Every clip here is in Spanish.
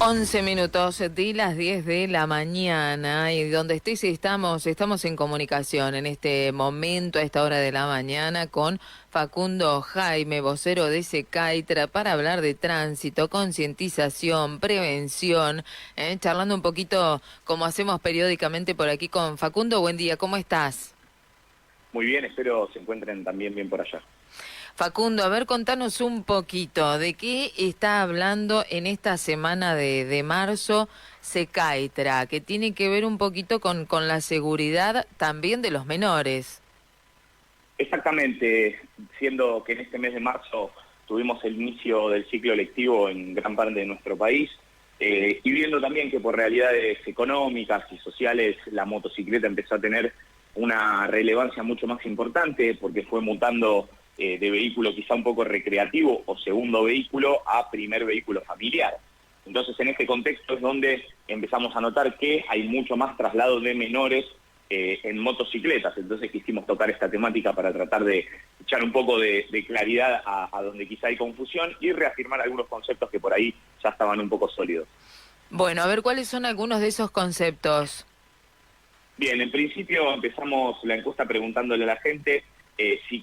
11 minutos de las 10 de la mañana y donde estés estamos en comunicación en este momento, a esta hora de la mañana, con Facundo Jaime, vocero de Secaitra, para hablar de tránsito, concientización, prevención, charlando un poquito como hacemos periódicamente por aquí con Facundo. Buen día, ¿cómo estás? Muy bien, espero se encuentren también bien por allá. Facundo, a ver, contanos un poquito de qué está hablando en esta semana de marzo Secaitra, que tiene que ver un poquito con la seguridad también de los menores. Exactamente, siendo que en este mes de marzo tuvimos el inicio del ciclo lectivo en gran parte de nuestro país, y viendo también que por realidades económicas y sociales la motocicleta empezó a tener una relevancia mucho más importante porque fue mutando de vehículo quizá un poco recreativo o segundo vehículo a primer vehículo familiar. Entonces en este contexto es donde empezamos a notar que hay mucho más traslado de menores en motocicletas. Entonces quisimos tocar esta temática para tratar de echar un poco de claridad a donde quizá hay confusión y reafirmar algunos conceptos que por ahí ya estaban un poco sólidos. Bueno, a ver, ¿cuáles son algunos de esos conceptos? Bien, en principio empezamos la encuesta preguntándole a la gente si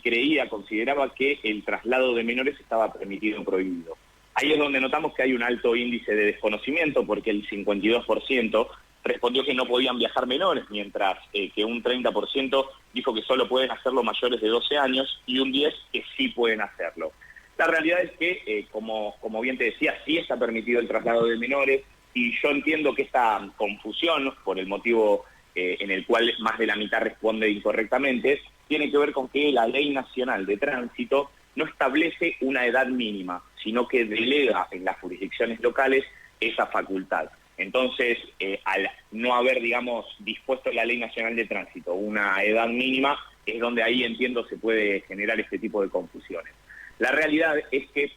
consideraba que el traslado de menores estaba permitido o prohibido. Ahí es donde notamos que hay un alto índice de desconocimiento porque el 52% respondió que no podían viajar menores, mientras que un 30% dijo que solo pueden hacerlo mayores de 12 años y un 10% que sí pueden hacerlo. La realidad es que, como bien te decía, sí está permitido el traslado de menores y yo entiendo que esta confusión, por el motivo en el cual más de la mitad responde incorrectamente, tiene que ver con que la Ley Nacional de Tránsito no establece una edad mínima, sino que delega en las jurisdicciones locales esa facultad. Entonces, al no haber, digamos, dispuesto la Ley Nacional de Tránsito una edad mínima, es donde ahí entiendo se puede generar este tipo de confusiones. La realidad es que,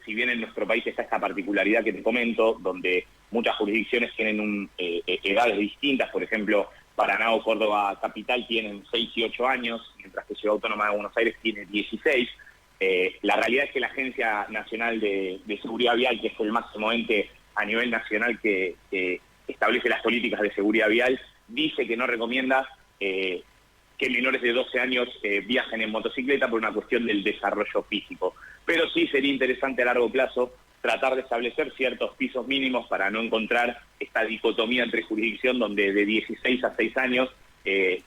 si bien en nuestro país está esta particularidad que te comento, donde muchas jurisdicciones tienen edades distintas, por ejemplo, Paraná o Córdoba Capital tienen 6 y 8 años, mientras que Ciudad Autónoma de Buenos Aires tiene 16. La realidad es que la Agencia Nacional de Seguridad Vial, que es el máximo ente a nivel nacional que establece las políticas de seguridad vial, dice que no recomienda que menores de 12 años viajen en motocicleta por una cuestión del desarrollo físico. Pero sí sería interesante a largo plazo tratar de establecer ciertos pisos mínimos para no encontrar esta dicotomía entre jurisdicción donde de 16 a 6 años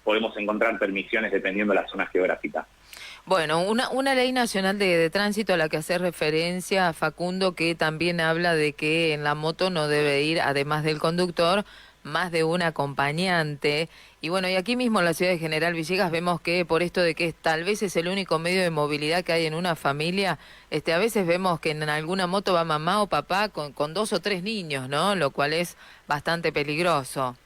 podemos encontrar permisiones dependiendo de la zona geográfica. Bueno, una ley nacional de tránsito a la que hace referencia Facundo, que también habla de que en la moto no debe ir, además del conductor, más de un acompañante. Y bueno, y aquí mismo en la ciudad de General Villegas vemos que por esto de que tal vez es el único medio de movilidad que hay en una familia, a veces vemos que en alguna moto va mamá o papá con 2 o 3 niños, ¿no? Lo cual es bastante peligroso.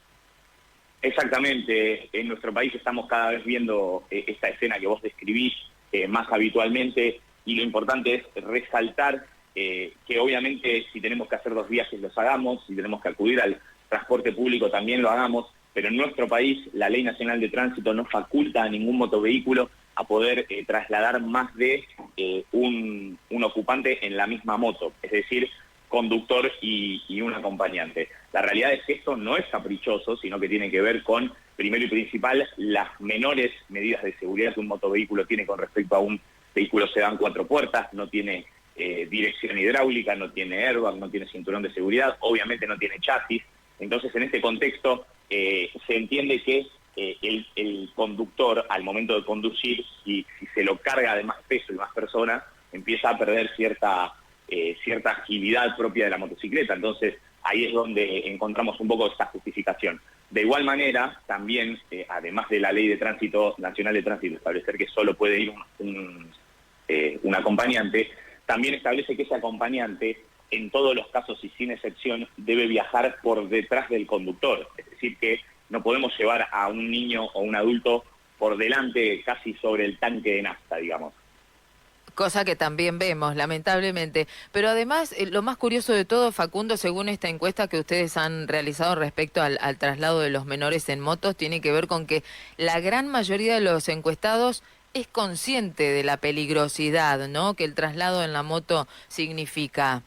Exactamente, en nuestro país estamos cada vez viendo esta escena que vos describís más habitualmente y lo importante es resaltar que obviamente si tenemos que hacer 2 viajes los hagamos, si tenemos que acudir al transporte público también lo hagamos, pero en nuestro país la Ley Nacional de Tránsito no faculta a ningún motovehículo a poder trasladar más de un ocupante en la misma moto, es decir, conductor y un acompañante. La realidad es que esto no es caprichoso, sino que tiene que ver con, primero y principal, las menores medidas de seguridad que un motovehículo tiene con respecto a un vehículo sedán 4 puertas, no tiene dirección hidráulica, no tiene airbag, no tiene cinturón de seguridad, obviamente no tiene chasis. Entonces, en este contexto, se entiende que el conductor, al momento de conducir, si se lo carga de más peso y más personas, empieza a perder cierta agilidad propia de la motocicleta. Entonces, ahí es donde encontramos un poco esta justificación. De igual manera, también, además de la Ley de Tránsito Nacional de Tránsito, establecer que solo puede ir un acompañante, también establece que ese acompañante, en todos los casos y sin excepción, debe viajar por detrás del conductor. Es decir, que no podemos llevar a un niño o un adulto por delante, casi sobre el tanque de nafta, digamos. Cosa que también vemos, lamentablemente. Pero además, lo más curioso de todo, Facundo, según esta encuesta que ustedes han realizado respecto al traslado de los menores en motos, tiene que ver con que la gran mayoría de los encuestados es consciente de la peligrosidad, ¿no?, que el traslado en la moto significa.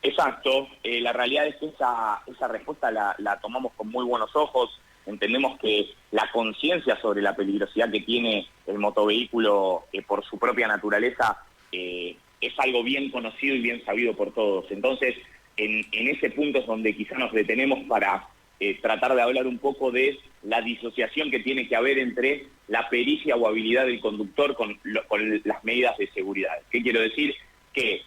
Exacto, la realidad es que esa respuesta la tomamos con muy buenos ojos. Entendemos que la conciencia sobre la peligrosidad que tiene el motovehículo por su propia naturaleza es algo bien conocido y bien sabido por todos. Entonces, en ese punto es donde quizá nos detenemos para tratar de hablar un poco de la disociación que tiene que haber entre la pericia o habilidad del conductor con las medidas de seguridad. ¿Qué quiero decir? Que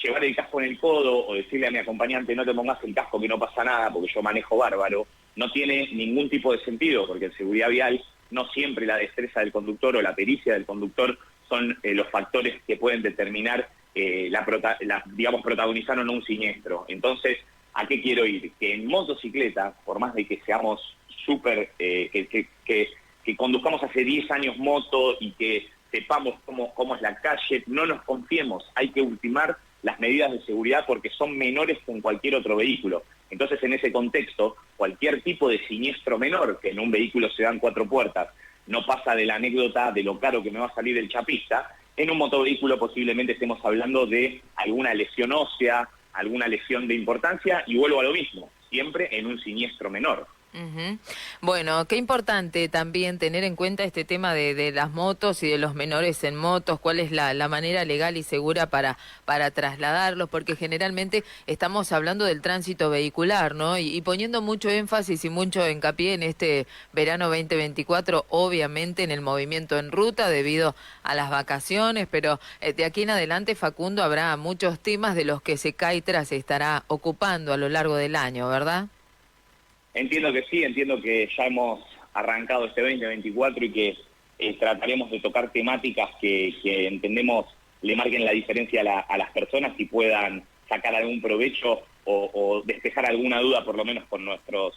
llevar el casco en el codo o decirle a mi acompañante no te pongas el casco que no pasa nada porque yo manejo bárbaro, no tiene ningún tipo de sentido, porque en seguridad vial no siempre la destreza del conductor o la pericia del conductor son los factores que pueden determinar, digamos, protagonizar o no un siniestro. Entonces, ¿a qué quiero ir? Que en motocicleta, por más de que seamos súper, que conduzcamos hace 10 años moto y que sepamos cómo es la calle, no nos confiemos, hay que ultimar las medidas de seguridad porque son menores que en cualquier otro vehículo. Entonces, en ese contexto, cualquier tipo de siniestro menor, que en un vehículo se dan 4 puertas, no pasa de la anécdota de lo caro que me va a salir el chapista, en un motovehículo posiblemente estemos hablando de alguna lesión ósea, alguna lesión de importancia, y vuelvo a lo mismo, siempre en un siniestro menor. Ujú. Bueno, qué importante también tener en cuenta este tema de las motos y de los menores en motos, cuál es la manera legal y segura para trasladarlos, porque generalmente estamos hablando del tránsito vehicular, ¿no? Y poniendo mucho énfasis y mucho hincapié en este verano 2024, obviamente en el movimiento en ruta debido a las vacaciones, pero de aquí en adelante, Facundo, habrá muchos temas de los que Secaitra se estará ocupando a lo largo del año, ¿verdad? Entiendo que sí, entiendo que ya hemos arrancado este 2024 y que trataremos de tocar temáticas que entendemos le marquen la diferencia a las personas y puedan sacar algún provecho o despejar alguna duda, por lo menos con nuestros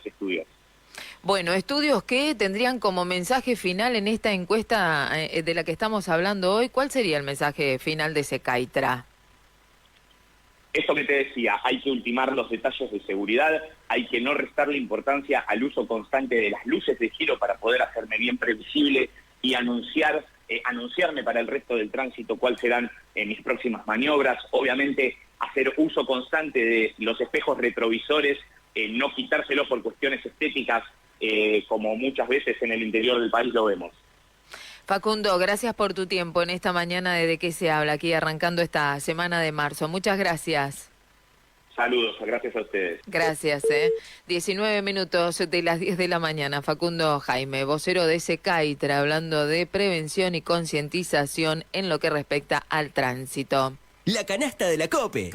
estudios. Bueno, estudios que tendrían como mensaje final en esta encuesta de la que estamos hablando hoy. ¿Cuál sería el mensaje final de Secaitra? Esto que te decía, hay que ultimar los detalles de seguridad, hay que no restarle importancia al uso constante de las luces de giro para poder hacerme bien previsible y anunciarme para el resto del tránsito cuáles serán mis próximas maniobras. Obviamente, hacer uso constante de los espejos retrovisores, no quitárselos por cuestiones estéticas, como muchas veces en el interior del país lo vemos. Facundo, gracias por tu tiempo en esta mañana de qué se habla, aquí arrancando esta semana de marzo. Muchas gracias. Saludos, gracias a ustedes. Gracias, 19 minutos de las 10 de la mañana. Facundo Jaime, vocero de Secaitra, hablando de prevención y concientización en lo que respecta al tránsito. La canasta de la COPE.